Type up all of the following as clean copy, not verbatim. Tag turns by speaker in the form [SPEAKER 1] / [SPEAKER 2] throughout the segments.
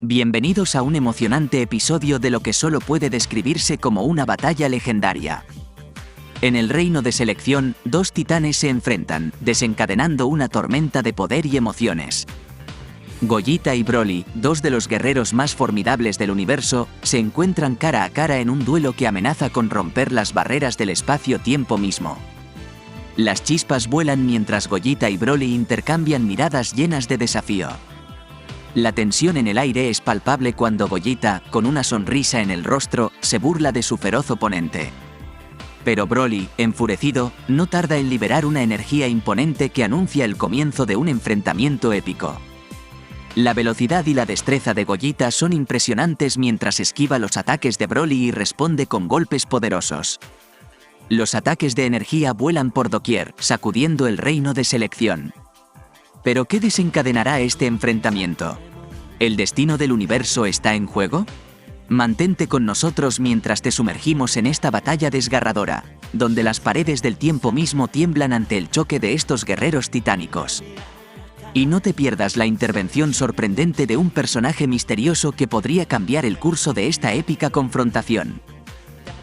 [SPEAKER 1] Bienvenidos a un emocionante episodio de lo que solo puede describirse como una batalla legendaria. En el reino de selección, dos titanes se enfrentan, desencadenando una tormenta de poder y emociones. Gogeta y Broly, dos de los guerreros más formidables del universo, se encuentran cara a cara en un duelo que amenaza con romper las barreras del espacio-tiempo mismo. Las chispas vuelan mientras Gogeta y Broly intercambian miradas llenas de desafío. La tensión en el aire es palpable cuando Gogeta, con una sonrisa en el rostro, se burla de su feroz oponente. Pero Broly, enfurecido, no tarda en liberar una energía imponente que anuncia el comienzo de un enfrentamiento épico. La velocidad y la destreza de Gogeta son impresionantes mientras esquiva los ataques de Broly y responde con golpes poderosos. Los ataques de energía vuelan por doquier, sacudiendo el reino de selección. ¿Pero qué desencadenará este enfrentamiento? ¿El destino del universo está en juego? Mantente con nosotros mientras te sumergimos en esta batalla desgarradora, donde las paredes del tiempo mismo tiemblan ante el choque de estos guerreros titánicos. Y no te pierdas la intervención sorprendente de un personaje misterioso que podría cambiar el curso de esta épica confrontación.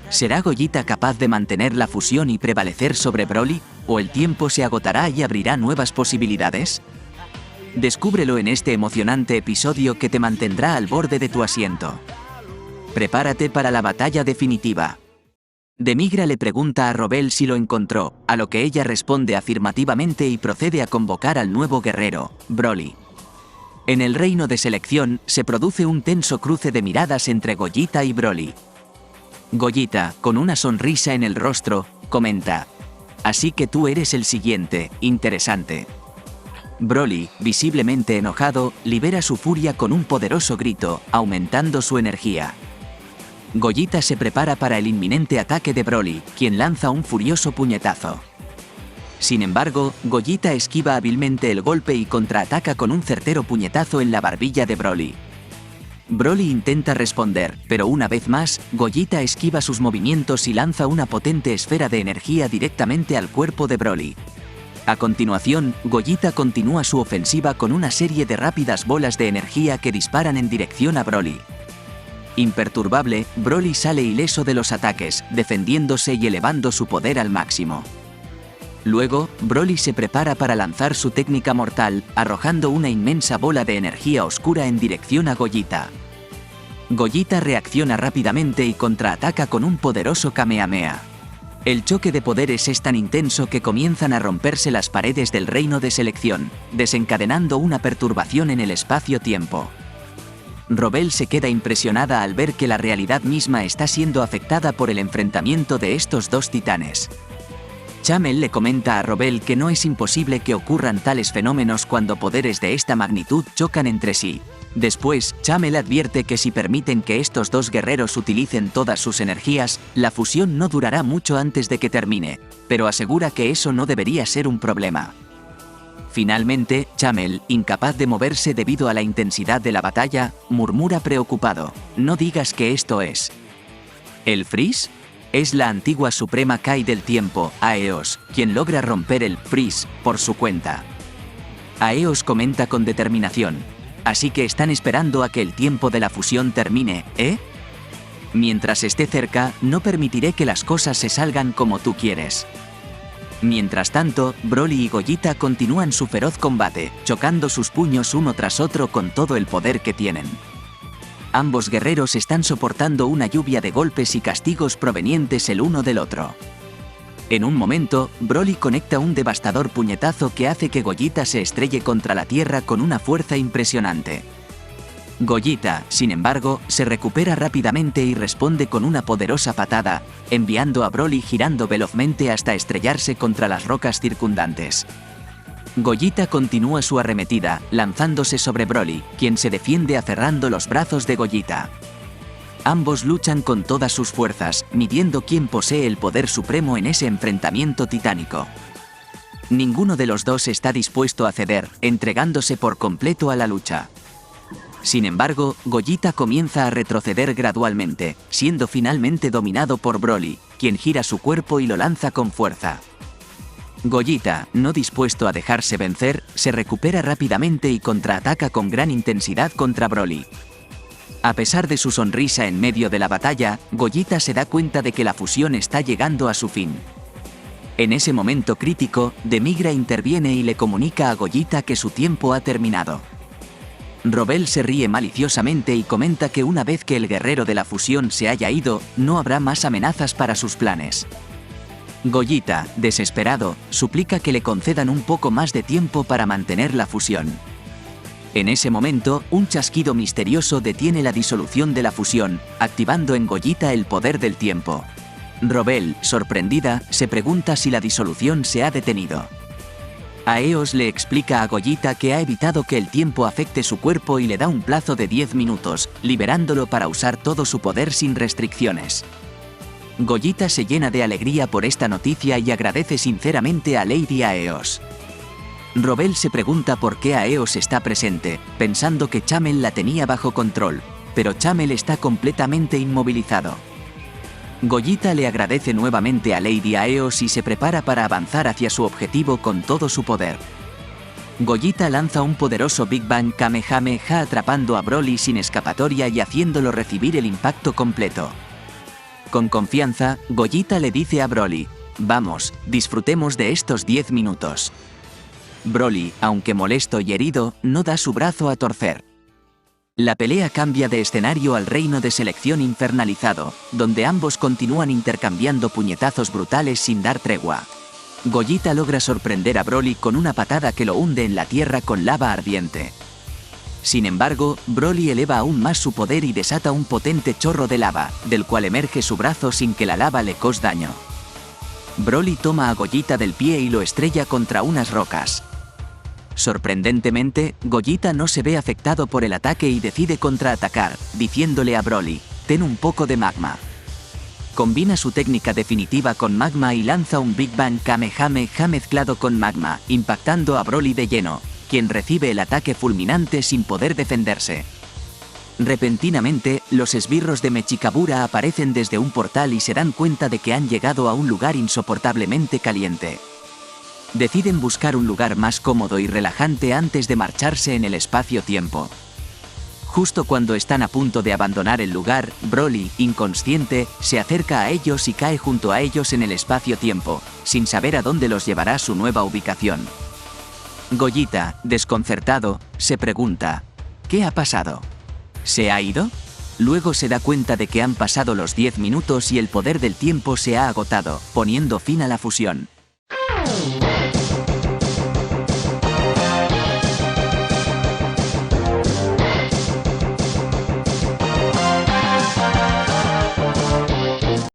[SPEAKER 1] ¿Será Gogeta capaz de mantener la fusión y prevalecer sobre Broly, o el tiempo se agotará y abrirá nuevas posibilidades? Descúbrelo en este emocionante episodio que te mantendrá al borde de tu asiento. Prepárate para la batalla definitiva. Demigra le pregunta a Robel si lo encontró, a lo que ella responde afirmativamente y procede a convocar al nuevo guerrero, Broly. En el reino de selección, se produce un tenso cruce de miradas entre Gogeta y Broly. Gogeta, con una sonrisa en el rostro, comenta: «Así que tú eres el siguiente, interesante». Broly, visiblemente enojado, libera su furia con un poderoso grito, aumentando su energía. Gogeta se prepara para el inminente ataque de Broly, quien lanza un furioso puñetazo. Sin embargo, Gogeta esquiva hábilmente el golpe y contraataca con un certero puñetazo en la barbilla de Broly. Broly intenta responder, pero una vez más, Gogeta esquiva sus movimientos y lanza una potente esfera de energía directamente al cuerpo de Broly. A continuación, Gogeta continúa su ofensiva con una serie de rápidas bolas de energía que disparan en dirección a Broly. Imperturbable, Broly sale ileso de los ataques, defendiéndose y elevando su poder al máximo. Luego, Broly se prepara para lanzar su técnica mortal, arrojando una inmensa bola de energía oscura en dirección a Gogeta. Gogeta reacciona rápidamente y contraataca con un poderoso Kamehameha. El choque de poderes es tan intenso que comienzan a romperse las paredes del reino de selección, desencadenando una perturbación en el espacio-tiempo. Robel se queda impresionada al ver que la realidad misma está siendo afectada por el enfrentamiento de estos dos titanes. Chamel le comenta a Robel que no es imposible que ocurran tales fenómenos cuando poderes de esta magnitud chocan entre sí. Después, Chamel advierte que si permiten que estos dos guerreros utilicen todas sus energías, la fusión no durará mucho antes de que termine, pero asegura que eso no debería ser un problema. Finalmente, Chamel, incapaz de moverse debido a la intensidad de la batalla, murmura preocupado: «No digas que esto es ¿el Freeze?». Es la antigua Suprema Kai del tiempo, Aeos, quien logra romper el Freeze por su cuenta. Aeos comenta con determinación: «Así que están esperando a que el tiempo de la fusión termine, ¿eh? Mientras esté cerca, no permitiré que las cosas se salgan como tú quieres». Mientras tanto, Broly y Gogeta continúan su feroz combate, chocando sus puños uno tras otro con todo el poder que tienen. Ambos guerreros están soportando una lluvia de golpes y castigos provenientes el uno del otro. En un momento, Broly conecta un devastador puñetazo que hace que Gogeta se estrelle contra la tierra con una fuerza impresionante. Gogeta, sin embargo, se recupera rápidamente y responde con una poderosa patada, enviando a Broly girando velozmente hasta estrellarse contra las rocas circundantes. Gogeta continúa su arremetida, lanzándose sobre Broly, quien se defiende aferrando los brazos de Gogeta. Ambos luchan con todas sus fuerzas, midiendo quién posee el poder supremo en ese enfrentamiento titánico. Ninguno de los dos está dispuesto a ceder, entregándose por completo a la lucha. Sin embargo, Gogeta comienza a retroceder gradualmente, siendo finalmente dominado por Broly, quien gira su cuerpo y lo lanza con fuerza. Gogeta, no dispuesto a dejarse vencer, se recupera rápidamente y contraataca con gran intensidad contra Broly. A pesar de su sonrisa en medio de la batalla, Gogeta se da cuenta de que la fusión está llegando a su fin. En ese momento crítico, Demigra interviene y le comunica a Gogeta que su tiempo ha terminado. Robel se ríe maliciosamente y comenta que una vez que el guerrero de la fusión se haya ido, no habrá más amenazas para sus planes. Gogeta, desesperado, suplica que le concedan un poco más de tiempo para mantener la fusión. En ese momento, un chasquido misterioso detiene la disolución de la fusión, activando en Gogeta el poder del tiempo. Robel, sorprendida, se pregunta si la disolución se ha detenido. Aeos le explica a Gogeta que ha evitado que el tiempo afecte su cuerpo y le da un plazo de 10 minutos, liberándolo para usar todo su poder sin restricciones. Gogeta se llena de alegría por esta noticia y agradece sinceramente a Lady Aeos. Robel se pregunta por qué Aeos está presente, pensando que Chamel la tenía bajo control, pero Chamel está completamente inmovilizado. Gogeta le agradece nuevamente a Lady Aeos y se prepara para avanzar hacia su objetivo con todo su poder. Gogeta lanza un poderoso Big Bang Kamehameha atrapando a Broly sin escapatoria y haciéndolo recibir el impacto completo. Con confianza, Gogeta le dice a Broly: «Vamos, disfrutemos de estos 10 minutos». Broly, aunque molesto y herido, no da su brazo a torcer. La pelea cambia de escenario al reino de selección infernalizado, donde ambos continúan intercambiando puñetazos brutales sin dar tregua. Gogeta logra sorprender a Broly con una patada que lo hunde en la tierra con lava ardiente. Sin embargo, Broly eleva aún más su poder y desata un potente chorro de lava, del cual emerge su brazo sin que la lava le cause daño. Broly toma a Gogeta del pie y lo estrella contra unas rocas. Sorprendentemente, Gogeta no se ve afectado por el ataque y decide contraatacar, diciéndole a Broly: «Ten un poco de magma». Combina su técnica definitiva con magma y lanza un Big Bang Kamehameha mezclado con magma, impactando a Broly de lleno, quien recibe el ataque fulminante sin poder defenderse. Repentinamente, los esbirros de Mechikabura aparecen desde un portal y se dan cuenta de que han llegado a un lugar insoportablemente caliente. Deciden buscar un lugar más cómodo y relajante antes de marcharse en el espacio-tiempo. Justo cuando están a punto de abandonar el lugar, Broly, inconsciente, se acerca a ellos y cae junto a ellos en el espacio-tiempo, sin saber a dónde los llevará su nueva ubicación. Gogeta, desconcertado, se pregunta: ¿qué ha pasado? ¿Se ha ido? Luego se da cuenta de que han pasado los 10 minutos y el poder del tiempo se ha agotado, poniendo fin a la fusión.